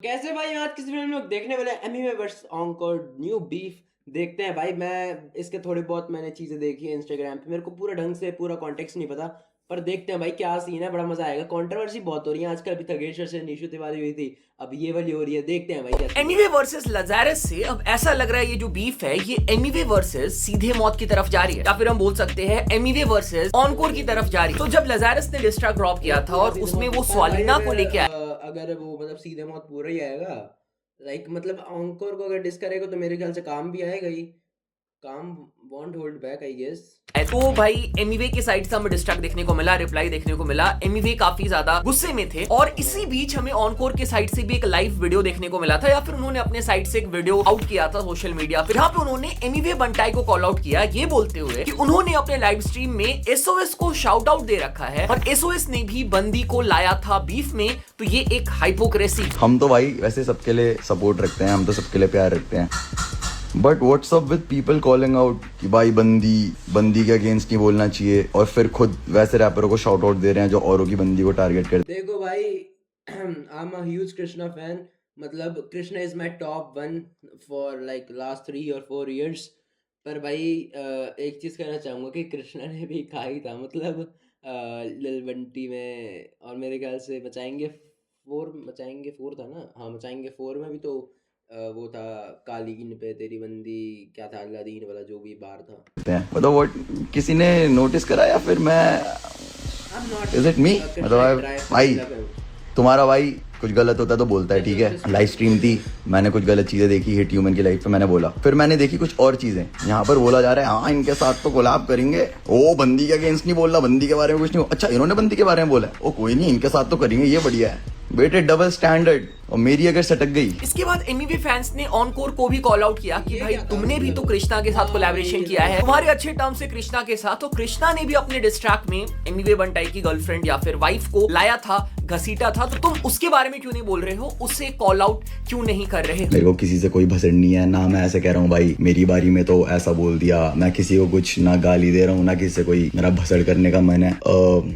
कैसे भाई आज किसी फिल्म में देखने वाले Emiway versus encore new beef देखते हैं भाई। मैं इसके थोड़ी बहुत मैंने चीज़ें देखी है इंस्टाग्राम पे, मेरे को पूरा ढंग से पूरा कॉन्टेक्स्ट नहीं पता, पर देखते हैं भाई क्या सीन है। बड़ा मजा आएगा। कंट्रोवर्सी बहुत हो रही है आजकल, अभी थगेश्वर से निशु तिवारी हुई थी, अब ये वाली हो रही है। देखते हैं भाई क्या सीन है। एमिवे वर्सेस लजारस से अब ऐसा लग रहा है ये जो बीफ है ये एमिवे वर्सेस सीधे मौत की तरफ जा रही है, या फिर हम बोल सकते हैं एमिवे वर्सेस ऑनकोर की तरफ जा रही है। तो जब लजारस ने डिस्ट्रा ड्रॉप किया था और उसमें वो स्वालिना को लेके आया, अगर वो मतलब सीधे मौत पूरा ही आएगा, लाइक मतलब ऑनकोर को अगर डिस करेगा तो मेरे ख्याल से काम भी आएगा ही। काम won't hold back I guess. तो भाई एमिवे की साइड से हमें डिस्ट्रैक्ट देखने को मिला, रिप्लाई देखने को मिला। एमिवे काफी ज्यादा गुस्से में थे और इसी बीच हमें ऑनकोर के साइड से भी एक लाइव वीडियो देखने को मिला था, या फिर उन्होंने अपने साइड से एक वीडियो आउट किया था सोशल मीडिया पर। यहाँ पे उन्होंने एमिवे बंटाई को कॉल आउट किया, ये बोलते हुए कि उन्होंने अपने लाइव स्ट्रीम में एसओएस को शाउट आउट दे रखा है और एसओएस ने भी बंदी को लाया था बीफ में। तो ये एक हाइपोक्रेसी। हम तो भाई वैसे सबके लिए सपोर्ट रखते हैं, हम तो सबके लिए प्यार रखते हैं, but what's up with people calling out कि भाई बंदी के अगेंस्ट नहीं बोलना चाहिए, और फिर खुद वैसे रैपरों को शाउट आउट दे रहे हैं जो औरों की बंदी को टारगेट करते हैं। देखो भाई, I am a huge Krishna fan. मतलब Krishna is my top one for like last 3 or 4 years। पर भाई एक चीज़ कहना चाहूँगा कि कृष्णा ने भी कहा ही था, मतलब लिल बंटी में, और मेरे ख्याल से मचाएंगे फोर था ना, हाँ मचाएंगे फोर में भी तो वो था कालीन पे तेरी बंदी, क्या था अलादीन वाला जो भी बार था। मतलब वो किसी ने नोटिस करा या फिर मैं, I'm not is it me? a Krishna मतलब drive भाई मतलब है। तुम्हारा भाई कुछ गलत होता है तो बोलता है, ठीक है। लाइव स्ट्रीम थी, मैंने कुछ गलत चीजें देखी हिट ह्यूमन की लाइफ पे, मैंने बोला, फिर मैंने देखी कुछ और चीजें। यहाँ पर बोला जा रहा है हाँ इनके साथ तो कोलैब करेंगे, ओ बंदी के अगेंस्ट नहीं बोल रहा, बंदी के बारे में कुछ नहीं, अच्छा इन्होंने बंदी के बारे में बोला, ओ कोई नहीं इनके साथ तो करेंगे, ये बढ़िया है। बेटे डबल स्टैंडर्ड, और मेरी अगर सटक गई। इसके बाद एमिवे फैंस ने ऑनकोर को भी कॉल आउट किया कि भाई तुमने भी तो कृष्णा के साथ कोलैबोरेशन किया है, तुम्हारे अच्छे टर्म से कृष्णा के साथ। तो कृष्णा ने भी अपने डिस्ट्रैक्ट में एमिवे बंटाई की गर्लफ्रेंड या फिर वाइफ को लाया था, घसीटा था, तो तुम उसके बारे में क्यों नहीं बोल रहे हो, उससे कॉल आउट क्यों नहीं कर रहे हो? मेरे को किसी से कोई भसड़ नहीं है ना, मैं ऐसे कह रहा हूँ भाई मेरी बारी में तो ऐसा बोल दिया, मैं किसी को कुछ ना गाली दे रहा हूँ ना किसी से कोई मेरा भसड़ करने का मन है।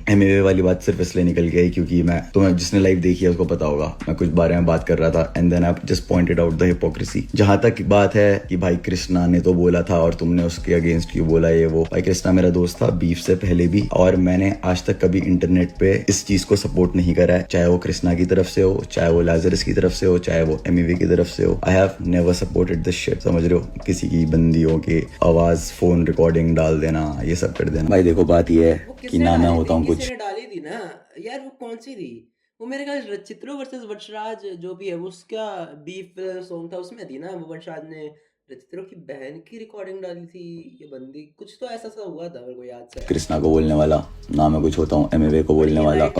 एमएवे वाली बात सिर्फ इसलिए निकल गई क्योंकि मैं, तुम्हें जिसने लाइव देखी है उसको पता होगा, मैं कुछ बारे में बात कर रहा था and then I just pointed out the hypocrisy. जहां तक बात है कि भाई कृष्णा ने तो बोला था और तुमने उसके अगेंस्ट क्यों बोला, ये वो, भाई कृष्णा मेरा दोस्त था बीफ से पहले भी, और मैंने आज तक कभी इंटरनेट पे इस चीज को सपोर्ट नहीं करा है, चाहे वो कृष्णा की तरफ से हो, चाहे वो लाजरस की तरफ से हो, चाहे वो एमईवी की तरफ से हो। I have never supported this shit, समझ रहे हो? किसी की बंदियों की आवाज फोन रिकॉर्डिंग डाल देना, ये सब कर देना। भाई देखो बात ये है कि ना मैं होता हूँ कुछ, किसी ने डाली थी ना यार, वो कौन सी थी वो, मेरे ख्याल चित्रो वर्सेस वटराज जो भी है उसका बीफ सॉन्ग था, उसमें थी ना वो, वटराज ने चित्रो की बहन की रिकॉर्डिंग डाली थी, ये बंदी कुछ तो ऐसा सा हुआ था मेरे को याद से। कृष्णा को बोलने वाला ना मैं कुछ होता हूँ, एमएवे को बोलने वाला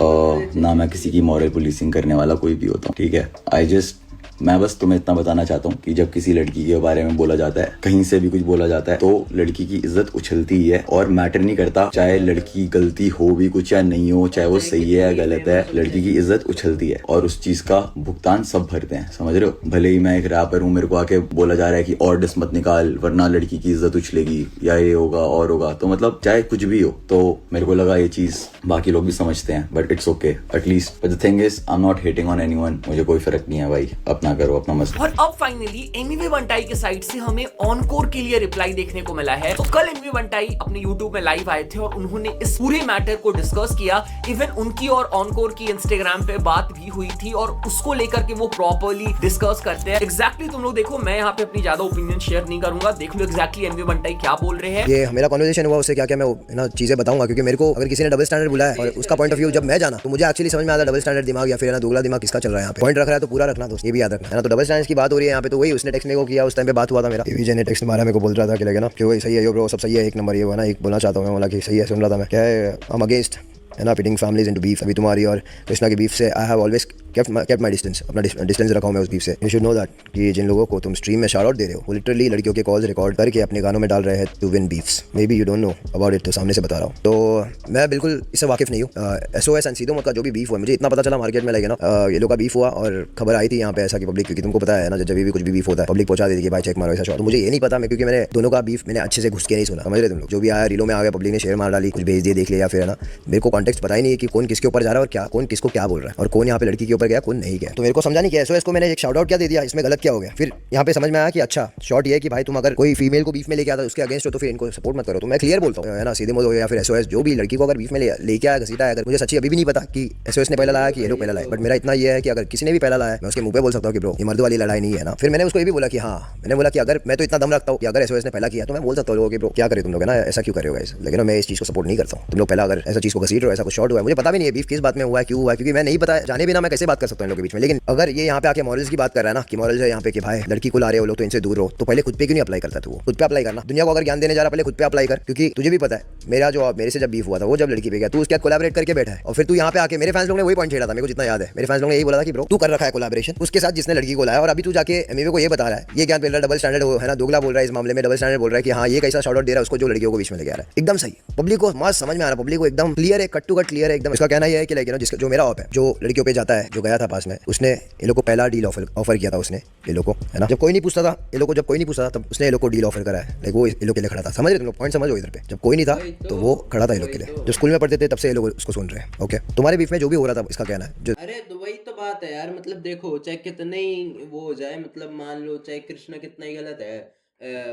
ना मैं किसी की मॉरल पुलिसिंग करने वाला कोई भी होता हूँ, ठीक है। मैं बस तुम्हें इतना बताना चाहता हूँ कि जब किसी लड़की के बारे में बोला जाता है, कहीं से भी कुछ बोला जाता है, तो लड़की की इज्जत उछलती ही है, और मैटर नहीं करता चाहे लड़की गलती हो भी कुछ या नहीं हो, चाहे वो सही है या गलत है, लड़की की इज्जत उछलती है और उस चीज का भुगतान सब भरते हैं, समझ रहे हो? भले ही मैं एक रैपर हूँ, मेरे को आके बोला जा रहा है कि और डिस मत निकाल वरना लड़की की इज्जत उछलेगी या ये होगा और होगा, तो मतलब चाहे कुछ भी हो, तो मेरे को लगा ये चीज बाकी लोग भी समझते हैं, but it's okay at least. But the thing is I am not hating on anyone, मुझे कोई फर्क नहीं है भाई, अपना करो अपना मसला। और अब फाइनली एमिवे बंटाई के साइड से हमें ऑनकोर के लिए रिप्लाई देखने को मिला है। तो कल एमिवे बंटाई अपने यूट्यूब में लाइव आए थे और उन्होंने इस पूरे मैटर को डिस्कस किया। इवन उनकी और ऑनकोर की इंस्टाग्राम पे बात भी हुई थी और उसको लेकर के वो प्रॉपर्ली डिस्कस करते हैं। एग्जैक्टली तुम लोग देखो, मैं यहाँ पे अपनी ज्यादा ओपिनियन शेयर नहीं करूंगा, देख लो एग्जैक्टली एमिवे बंटाई क्या बोल रहे हैं। ये मेरा कन्वर्सेशन हुआ, उससे क्या क्या मैं ना चीजें बताऊंगा, क्योंकि मेरे को अगर किसी ने डबल स्टैंडर्ड बुलाया है और उसका पॉइंट ऑफ व्यू जब मैं जाना तो मुझे एक्चुअली समझ में आता डबल स्टैंडर्ड दिमाग या फिर ना दोगला दिमाग किसका चल रहा है। यहाँ पे पॉइंट रख रहा है तो पूरा रखना, दोस्त ये भी याद रखना है ना। तो डबल स्टैंडर्ड की बात हो रही है यहाँ पे, तो वही उसने टेक्स्ट मेरे को किया, उस टाइम पे बात हुआ था मेरा, विजय ने टेक्स्ट मारा मेरे को, बोल रहा था कि लगे ना कि वही सही है यो ब्रो, सब सही है, एक नंबर ये हुआ ना, एक बोलना चाहता हूँ मैं, बोला कि सही है, सुन रहा था मैं, क्या है आई एम अगेंस्ट है ना पिटिंग फैमिलीज इनटू बीफ। अभी तुम्हारी और कृष्णा की बीफ से I have always kept my distance, अपना डिस्टेंस रखा हूँ मैं उस बीफ से। यू शुड नो दैट कि जिन लोगों को तुम स्ट्रीम में शाउट आउट दे रहे हो, वो लिटरली लड़कियों के कॉल्स रिकॉर्ड करके अपने गानों में डाल रहे हैं to win beefs. May be you don't know about it, तो सामने से बता रहा हूँ। तो मैं बिल्कुल इससे वाकिफ नहीं हूँ। एसओएस एंड सीधो मत का जो भी बीफ हुआ, मुझे इतना पता चला मार्केट में लगे ना, ये लोग का बीफ हुआ और खबर आई थी यहाँ पे ऐसा कि पब्लिक, क्योंकि तुमको पता है ना जब भी कुछ भी बीफ होता है पब्लिक पहुंचा देती है कि भाई चेक मारो ऐसा शॉट। तो मुझे ये नहीं पता मैं, क्योंकि मैंने दोनों का बीफ मैंने अच्छे से घुस के नहीं सुना, समझ रहे तुम लोग? जो भी आया रीलो में आ गया, पब्लिक ने शेयर मार डाली, कुछ भेज दिए देख लिया, फिर है ना मेरे को कॉन्टेक्स्ट पता ही नहीं है कि कौन किसके ऊपर जा रहा है और क्या, कौन किसको क्या बोल रहा है और कौन यहाँ पे लड़की के ऊपर ऊपर गया, कौन नहीं गया। तो मेरे को समझा नहीं कि एसओएस को मैंने एक शाउट आउट क्या दे दिया, इसमें गलत क्या हो गया। फिर यहाँ पे समझ में आया कि अच्छा शॉर्ट ये है कि भाई तुम अगर कोई फीमेल को बीफ में लेके आता उसके अगेंस्ट हो तो फिर इनको सपोर्ट मत करो। तो मैं क्लियर बोलता हूँ, है ना, सीधे मुंह या फिर एसओएस जो भी लड़की को अगर बीफ में लेके आया, घसीटा है, अगर मुझे सच्ची अभी भी नहीं पता कि एसओएस ने पहला लाया कि ये लोग पहला लाए, बट मेरा इतना ये है कि अगर किसी ने भी पहला लाया मैं उसके मुंह पे बोल सकता हूँ कि ब्रो ये मर्द वाली लड़ाई नहीं है ना। फिर मैंने उसको ये भी बोला कि हाँ, मैंने बोला कि अगर मैं तो इतना दम रखता हूँ कि अगर एसओएस ने पहला किया तो मैं बोल सकता हूँ कि ब्रो क्या करे तुम लोग, है ना, ऐसा क्यों करे हो गाइस, लेकिन मैं इस चीज को सपोर्ट नहीं करता हूँ। तुम लोग पहला अगर ऐसा चीज को घसीट रहे हो, ऐसा कुछ शॉर्ट हुआ है, मुझे पता भी नहीं है बीफ किस बात में हुआ है, क्यों हुआ है, क्योंकि मैं नहीं पता, जाने बिना मैं कैसे बात कर सकता हूँ इन लोगों के बीच में। लेकिन अगर ये यहाँ पे आके मॉरल्स की बात कर रहा है ना कि मॉरल्स है यहाँ पे कि भाई लड़की को ला रहे हो लोग तो इनसे दूर रहो, तो पहले खुद पे क्यों नहीं अप्लाई करता? तू खुद पे अप्लाई करना। दुनिया को अगर ज्ञान देने जा रहा पहले खुद पे अप्लाई कर, क्योंकि तुझे भी पता है मेरे से जब बीफ हुआ था वो जब लड़की पे गया तू उसके साथ कोलैबोरेट करके बैठा है, और फिर तू यहाँ पे आके मेरे फैंस लोग ने वही पॉइंट छेड़ा था, मेरे को जितना याद है मेरे फैंस लोग ने यही बोला था कि ब्रो तू कर रखा है कोलैबोरेशन उसके साथ जिसने लड़की को लाया, और अभी तू जाके एमवे को ये बता रहा है, ये ज्ञान मिल रहा है डबल स्टैंडर्ड है ना, दोगला बोल रहा है इस मामले में, डबल स्टैंडर्ड बोल रहा है कि हाँ ये कैसा शॉट आउट दे रहा है उसको जो लड़कियों को बीच में लेके आ रहा है। एकदम सही, पब्लिक को मस्त समझ में आ रहा, पब्लिक को एकदम क्लियर है, कट टू कट क्लियर है एकदम। इसका कहना यह है कि लाइक जिसका जो मेरा ऑप है जो लड़कियों पे जाता है, जो गया था पास में, उसने ये लोग को पहला डील ऑफर किया था उसने ये लोग को, है ना, जब कोई नहीं पूछता था ये लोग को, जब कोई नहीं पूछता था तब उसने ये लोग को डील ऑफर करा है। लाइक वो ये लोग के लिए खड़ा था, समझ रहे तुम लोग पॉइंट, समझो इधर पे, जब कोई नहीं था तो वो खड़ा था ये लोग के लिए, जो स्कूल में पढ़ते थे तब से ये लोग उसको सुन रहे हैं। ओके, तुम्हारे बीफ में जो भी हो रहा था इसका कहना है जो, अरे तो वही तो बात है यार, मतलब देखो चाहे कितने ही वो हो जाए, मतलब मान लो चाहे कृष्णा कितना ही गलत है,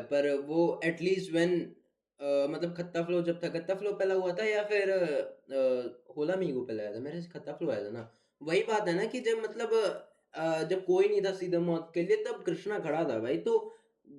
पर वो एटलीस्ट व्हेन मतलब खत्ता फ्लो जब था, खत्ता फ्लो पहला हुआ था या फिर होला मीगो पहला आया था, मेरे से खत्ता फ्लो आया था ना। वही बात है ना कि जब मतलब जब कोई नहीं था सीधा मौत के लिए तब कृष्णा खड़ा था भाई, तो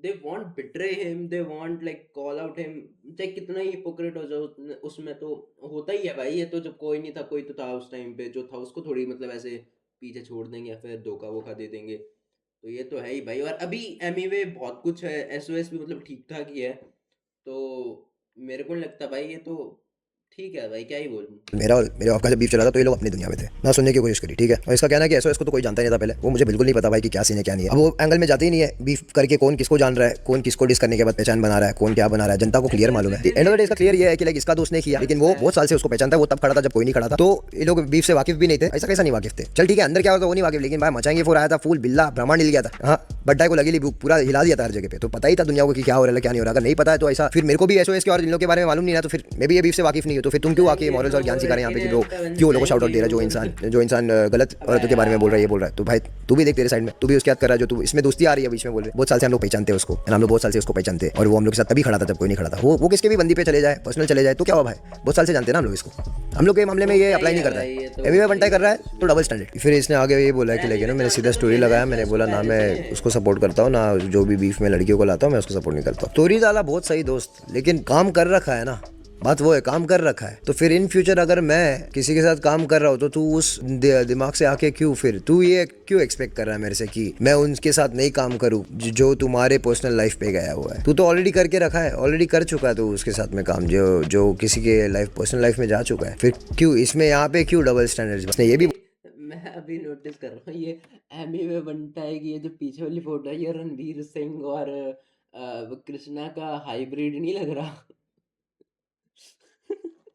they want betray him, they want like call out him, चाहे कितना ही हिपोक्रेट हो जाओ उसमें तो होता ही है भाई। ये तो जब कोई नहीं था, कोई तो था उस टाइम पे, जो था उसको थोड़ी मतलब ऐसे पीछे छोड़ देंगे या फिर धोखा वोखा दे देंगे, तो ये तो है ही भाई। और अभी एमीवे बहुत कुछ है, एसओएस भी मतलब ठीक ठाक ही है, तो मेरे को नहीं लगता भाई, ये तो ठीक है भाई, क्या ही बोलूं। मेरा और मेरे ऑफ का जब बीफ चला था तो ये लोग अपनी दुनिया में थे, ना सुनने की कोशिश करी, ठीक है। और इसका कहना है कि एसओएस को तो कोई जानता नहीं था पहले, वो मुझे बिल्कुल नहीं पता भाई कि क्या सीन है क्या नहीं है। अब वो एंगल में जाते ही नहीं है बीफ करके, कौन किसको जान रहा है, कौन किसको डिस करने के बाद पहचान बना रहा है, कौन क्या बना रहा है, जनता को क्लियर मालूम है। एंड ऑफ द डे इसका क्लियर ये है कि लाइक इसका तो उसने किया, लेकिन वो बहुत साल से उसको पहचानता है, वो तब खड़ा था जब कोई नहीं खड़ा था, तो ये लोग बीफ से वाकिफ भी नहीं थे। ऐसा कैसा नहीं वाकिफ थे, चल ठीक है अंदर क्या होता वो नहीं वाकिफ, लेकिन भाई मचाएंगे फोर आया था, फूल बिल्ला ब्रह्मांड हिल गया था, हाँ बड्डा को लगी पूरा हिला दिया था हर जगह पे, तो पता ही था दुनिया को कि क्या हो रहा है क्या नहीं हो रहा। अगर नहीं पता है तो ऐसा फिर मेरे को भी एसओएस के और इन लोगों के बारे में मालूम नहीं है, तो फिर मैं भी ये बीफ से वाकिफ नहीं हूं, तो फिर तुम क्यों आके मॉरल्स और ज्ञान सिखा रहे हैं यहाँ पे कि ब्रो क्यों लोगों को शाउट आउट दे रहा है, जो इंसान गलत औरतों के बारे में बोल रहा है, ये बोल रहा है, तो भाई तू भी देख तेरे साइड में, तू भी उसके याद कर रहा है, जो तू इसमें दोस्ती आ रही है बीच में बोल रहे, बहुत साल से हम लोग पहचानते हैं उसको, हम लोग बहुत साल से उसको पहचानते हैं, और वो हम लोग के साथ तभी खड़ा था जब कोई नहीं खड़ा था। वो किसके भी बंदी पे चले जाए, पर्सनल चले जाए तो क्या हुआ भाई, बहुत साल से जानते हैं ना हम लोग इसको, हम लोग के मामले में ये अप्लाई नहीं करता है, एमवे बनता कर रहा है तो डबल स्टैंडर्ड। फिर इसने आगे ये बोला कि लेकिन मैंने सीधा स्टोरी लगाया, मैंने बोला ना मैं उसको सपोर्ट करता हूँ ना जो भी बीफ में लड़कियों को लाता हूँ मैं उसको सपोर्ट नहीं करता। स्टोरी डाला बहुत सही दोस्त, लेकिन काम कर रखा है ना, बात वो है काम कर रखा है, तो फिर इन फ्यूचर अगर मैं किसी के साथ काम कर रहा हूँ तो तू उस दिमाग से आके क्यों फिर तू ये क्यों एक्सपेक्ट कर रहा है मेरे से कि मैं उनके साथ नहीं काम करूँ जो तुम्हारे पर्सनल लाइफ पे गया हुआ है। तू तो ऑलरेडी करके रखा है, ऑलरेडी कर चुका है तो उसके साथ में काम जो किसी के लाइफ पर्सनल लाइफ में जा चुका है, फिर क्यों इसमें यहाँ पे क्यों डबल स्टैंडर्ड्स। उसने ये भी मैं अभी नोटिस कर रहा हूँ ये एमीवे बनता है कि ये जो पीछे वाली फोटो है ये रणवीर सिंह और कृष्णा का हाइब्रिड नहीं लग रहा।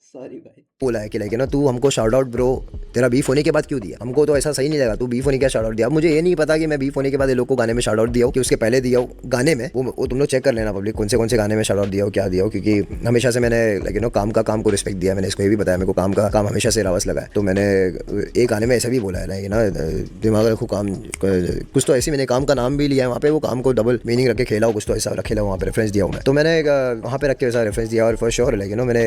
सॉरी भाई। बोला है कि लाइक ना तू हमको शाउट आउट ब्रो तेरा बीफ होने के बाद क्यों दिया, हमको तो ऐसा सही नहीं लगा, तू बीफ होने के शाउट आउट दिया। मुझे ये नहीं पता कि मैं बीफ होने के बाद ये लोग को गाने में शाउट आउट दिया हो कि उसके पहले दिया हो गाने में, वो तुम लोग चेक कर लेना पब्लिक कौन से गाने में शाउट आउट दिया हो क्या दिया हो, क्योंकि हमेशा से मैंने लाइक नो काम का काम को रिस्पेक्ट दिया, मैंने इसको ये भी बताया मेरे को काम का काम हमेशा से रावस लगा है, तो मैंने एक गाने में ऐसा भी बोला है लाइक ना दिमाग रखो काम कुछ तो ऐसी, मैंने काम का नाम भी लिया है वहाँ पे, वो काम को डबल मीनिंग रख के खेला हो कुछ तो ऐसा रखेला वहाँ पे रेफरेंस दिया हूँ मैं, तो मैंने वहाँ पे रख के वैसा रेफरेंस दिया और फॉर श्योर लाइक नो मैंने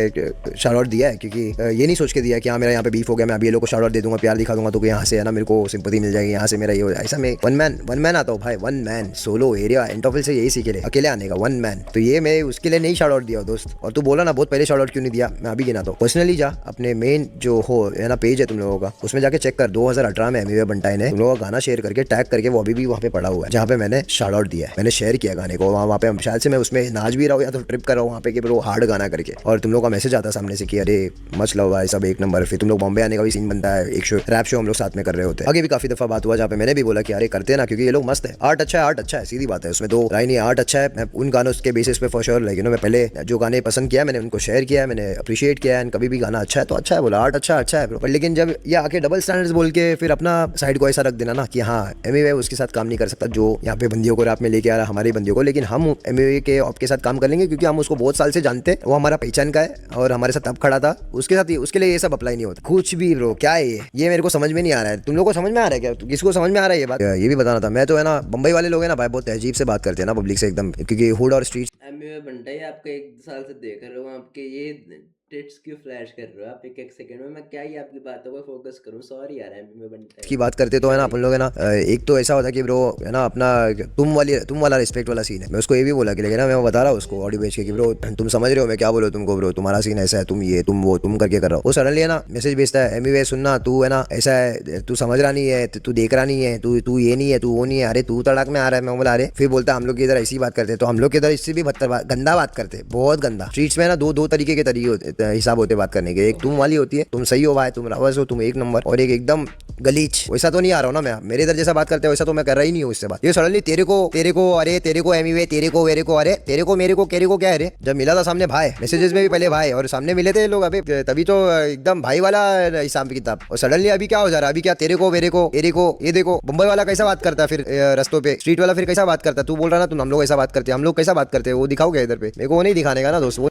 शाउट आउट दिया है, क्योंकि ये नहीं सोच के दिया कि हाँ मेरा यहाँ पे बीफ हो गया मैं अभी ये लोग को शाउट आउट दे दूंगा प्यार दिखा दूंगा तो यहाँ से है ना मेरे को सिंपैथी मिल जाएगी, यहाँ से मेरा ये हो जाए, ऐसा मैं वन मैन आता हूँ भाई, वन मैन सोलो एरिया एंटोफिल से यही सीखे ले अकेले आने का वन मैन, तो ये मैं उसके लिए नहीं शाउट आउट दिया दोस्त। और तू बोला ना बहुत पहले शाउट आउट क्यों नहीं दिया, मैं अभी गिनाता हूँ, पर्सनली जा अपने मेन जो हो है ना पेज है तुम लोगों का उसमें जाके चेक कर 2018 में एमीवे बंटाई ने तुम लोगों का गाना शेयर करके टैग करके वो अभी भी वहाँ पे पड़ा हुआ है जहाँ पे मैंने शाउट आउट दिया है, मैंने शेयर किया गाने को वहाँ पे शायद से मैं उसमें नाच भी रहा हूँ या तो ट्रिप कर रहा हूँ वहाँ पे कि वो हार्ड गाना करके, और तुम लोग का मैसेज आता सामने से कि अरे मच लव भाई सब एक नंबर, फिर तुम लोग बॉम्बे आने का भी सीन बनता है, एक शो रैप शो हम लोग साथ में कर रहे होते हैं, आगे भी काफी दफा बात हुआ जहाँ पे मैंने भी बोला कि अरे करते ना क्योंकि ये लोग मस्त है, आर्ट अच्छा है सीधी बात है, उसमें दो राय नहीं, आर्ट अच्छा है, मैं उन गानों के बेसिस पे फॉर श्योर लाइक मैं पहले जो गाने पसंद किया मैंने उनको शेयर किया, मैंने अप्रिशिएट किया है, कभी भी गाना अच्छा है तो अच्छा है बोला, आर्ट अच्छा है पर लेकिन जब ये आके डबल स्टैंडर्ड्स बोल के फिर अपना साइड को ऐसा रख देना ना कि हाँ एमवे उसके साथ काम नहीं कर सकता जो यहाँ पे बंदियों को रैप में लेके आ रहा हमारी बंदियों को, लेकिन हम एमवे के ऑप के साथ काम कर लेंगे क्योंकि हम उसको बहुत साल से जानते हैं, वो हमारा पहचान का है और हमारे साथ अब खड़ा खड़ा था उसके साथ उसके लिए ये सब अप्लाई नहीं होता कुछ भी ब्रो। क्या है ये मेरे को समझ में नहीं आ रहा है। तुम लोग को समझ में आ रहा है क्या? किसको समझ में आ रहा है ये बात? ये भी बताना था। मैं तो है ना बम्बई वाले लोग है ना भाई बहुत तहजीब से बात करते हैं ना पब्लिक से एकदम, क्योंकि हुड और स्ट्रीट एमवे बंटा है आपका, 1 साल से देख रहा हूँ आपके ये टिट्स क्यों फ्लैश कर रहे हो आप एक सेकंड में? मैं क्या ही आपकी बातों पर फोकस करूँ? सॉरी यार, एमवे बंटा की बात करते तो है ना अपन लोग है ना एक तो ऐसा होता है कि ब्रो है ना अपना तुम वाला रिस्पेक्ट वाला सीन है। मैं उसको ये भी बोला कि लेकिन मैं बता रहा हूँ उसको ऑडियो भेज के कि ब्रो तुम समझ रहे हो मैं क्या बोल रहा हूँ तुमको? ब्रो तुम्हारा सीन ऐसा है, तुम ये तुम वो तुम करके कर रहा हो। वो सडनली है ना मैसेज भेजता है, एमवे सुनना तू है ना ऐसा है, तू समझ रहा नहीं है, तू देख रहा नहीं है, तू ये नहीं है, तू वो नहीं है, अरे तू तड़ाक में आ रहा है। मैं बोला अरे, फिर बोलता हम लोग की इधर ऐसी बात करते हैं, तो हम लोग के इधर इससे भी गंदा बात करते हैं, बहुत गंदा। स्ट्रीट्स में ना दो तरीके के हिसाब होते बात करने के। एक तुम वाली होती है, तुम सही हो भाई, तुम रावस हो, तुम एक नंबर, और एक एकदम गलीच। वैसा तो नहीं आ रहा हूँ ना मैं, मेरे इधर जैसा बात करते हैं वैसा तो मैं कर रहा ही नहीं हूँ इससे बात। ये सडनली तेरे को अरे तेरे को एमवे, तेरे को वेरे को, अरे तेरे को मेरे को केरे को क्या है रे? जब मिला था सामने भाई, मैसेजेस में भी पहले भाई और सामने मिले थे लोग, अभी तभी तो एकदम भाई वाला हिसाब की किताब। और सडनली अभी क्या हो जा रहा है? अभी क्या तेरे को वेरे को एरे को? ये देखो बम्बई वाला कैसा बात करता है फिर रस्तों पे, स्ट्रीट वाला फिर कैसा बात करता है? तू बोल रहा ना तुम हम लोग ऐसा बात करते हैं, हम लोग कैसा बात करते हैं वो दिखाओ क्या इधर पे? मेरे को वो नहीं दिखाने का ना दोस्त, वो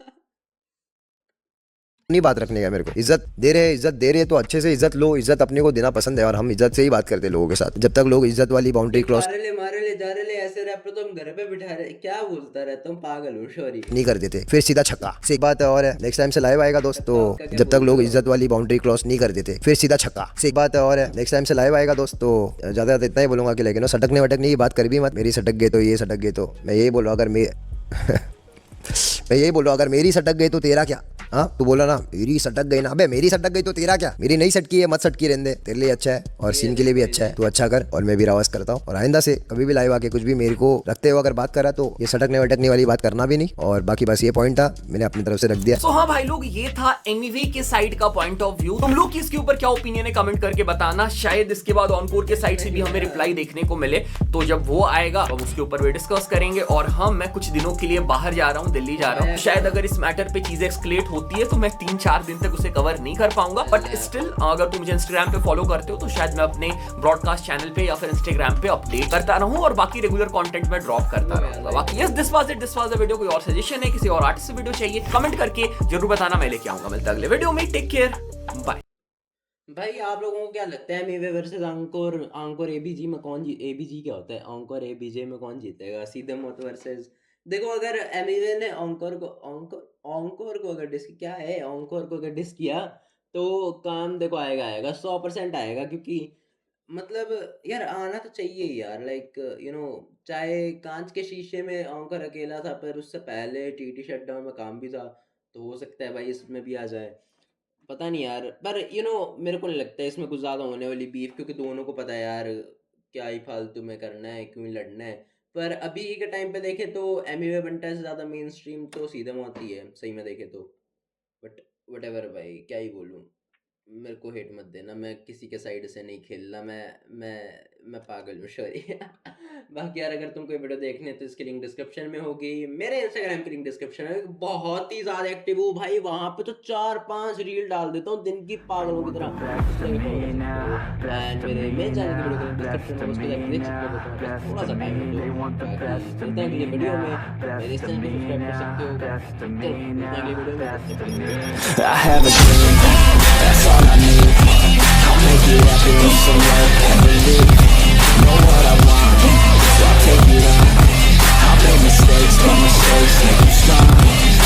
नहीं बात रखने का। मेरे को इज्जत दे रहे तो अच्छे से इज्जत लो, इज्जत अपने को देना पसंद है और हम इज्जत से ही बात करते हैं लोगों के साथ। जब तक लोग इज्जत वाली बाउंड्री क्रॉस मारे ले जा रहे ऐसे रैपर तो हम घर पे बिठा रहे, क्या बोलता रहता हूँ, पागल हो सॉरी। नहीं कर देते फिर सीधा छक्का। एक बात और है, नेक्स्ट टाइम से लाइव आएगा दोस्त, तो जब तक लोग इज्जत वाली बाउंड्री क्रॉस नहीं कर देते फिर सीधा छक्का। एक बात और है, नेक्स्ट टाइम से लाइव आएगा दोस्त, तो ज्यादा इतना ही बोलूंगा कि लेकिन सटकने वटकने की बात कर भी मत। मेरी सटक गए तो ये सटक गए तो मैं यही बोल रहा हूँ, अगर मैं यही बोल रहा हूँ, अगर मेरी सटक गई तो तेरा क्या? हाँ तू बोला ना मेरी सटक गई ना, अबे मेरी सटक गई तो तेरा क्या? मेरी नहीं सटकी है, मत सटकी रहने दे, तेरे लिए अच्छा है और सीन के लिए भी अच्छा है, तू अच्छा कर और मैं भी रावस करता हूँ। और आइंदा से कभी भी लाइव आके कुछ भी मेरे को रखते हुए अगर बात करा तो ये सटकने वटकने वाली बात करना भी नहीं। और बाकी बस ये पॉइंट था, मैंने अपनी तरफ से रख दिया। तो हाँ भाई लोग, ये था एमवे के साइड का पॉइंट ऑफ व्यू। तुम लोग की इसके ऊपर क्या ओपिनियन है कमेंट करके बताना। शायद इसके बाद ऑनकोर के साइड से भी हमें रिप्लाई देखने को मिले, तो जब वो आएगा तो उसके ऊपर भी डिस्कस करेंगे। और हाँ, मैं कुछ दिनों के लिए बाहर जा रहा हूँ, दिल्ली जा रहा हूँ। शायद अगर इस मैटर पे चीजें एक्सक्लेट होती है तो मैं 3-4 दिन तक उसे कवर नहीं कर पाऊंगा, बट स्टिल अगर तुम मुझे इंस्टाग्राम पे फॉलो करते हो तो शायद मैं अपने ब्रॉडकास्ट चैनल पे या फिर इंस्टाग्राम पे अपडेट करता रहूं और बाकी रेगुलर कंटेंट में ड्रॉप करता रहूंगा। बाकी yes, this was the video. कोई और सजेशन है, किसी और आर्टिस्ट से वीडियो चाहिए, कमेंट करके जरूर बताना, मैं लेके आऊंगा। मिलता है अगले वीडियो में, टेक केयर, बाय। भाई आप लोगों को क्या लगता है एमवे वर्सेस अंकोर एबीजी में एबीजी क्या होता है? अंकोर एबीजे में कौन जीतेगा? सीधे मौत वर्सेस, देखो अगर एमवे ने अंकोर को अगर डिस क्या है, अंकोर को अगर डिस किया तो काम देखो आएगा 100% आएगा, क्योंकि मतलब यार आना तो चाहिए यार, लाइक चाहे कांच के शीशे में अंकोर अकेला था, पर उससे पहले टीटी शटडाउन में काम भी था, तो हो सकता है भाई इसमें भी आ जाए। पता नहीं यार, पर मेरे को नहीं लगता है इसमें कुछ ज़्यादा होने वाली बीफ, क्योंकि दोनों को पता है यार क्या ही फालतू में करना है, क्यों ही लड़ना है। पर अभी के टाइम पे देखें तो एमवे बंटा से ज़्यादा मेन स्ट्रीम तो सीधे मौत ही है, सही में देखे तो। बट वटेवर भाई, क्या ही बोलूँ, मेरे को हेट मत देना, मैं किसी के साइड से नहीं खेलना, मैं पागल हूँ सॉरी। बाकी यार अगर तुम कोई वीडियो देखने तो इसकी लिंक डिस्क्रिप्शन में होगी, मेरे इंस्टाग्राम की लिंक डिस्क्रिप्शन में। बहुत ही ज़्यादा एक्टिव हूँ भाई, वहाँ पे तो 4-5 रील डाल देता हूँ दिन की, पागलों की तरह। मेरे मेन चैनल की वीडियो डिस्क्रिप्शन में, उसको जाकर देख सकते हो, थोड़ा सा टाइम है तो मिलते हैं अगले वीडियो में। मेरे इस चैनल को सब्सक्राइब कर सकते हो। मिलते हैं अगले वीडियो में। I have a dream, that's all I need. I'll make it happen with some work and believe. Know what I want, so I'll take it on. I'll make mistakes, but mistakes make you strong.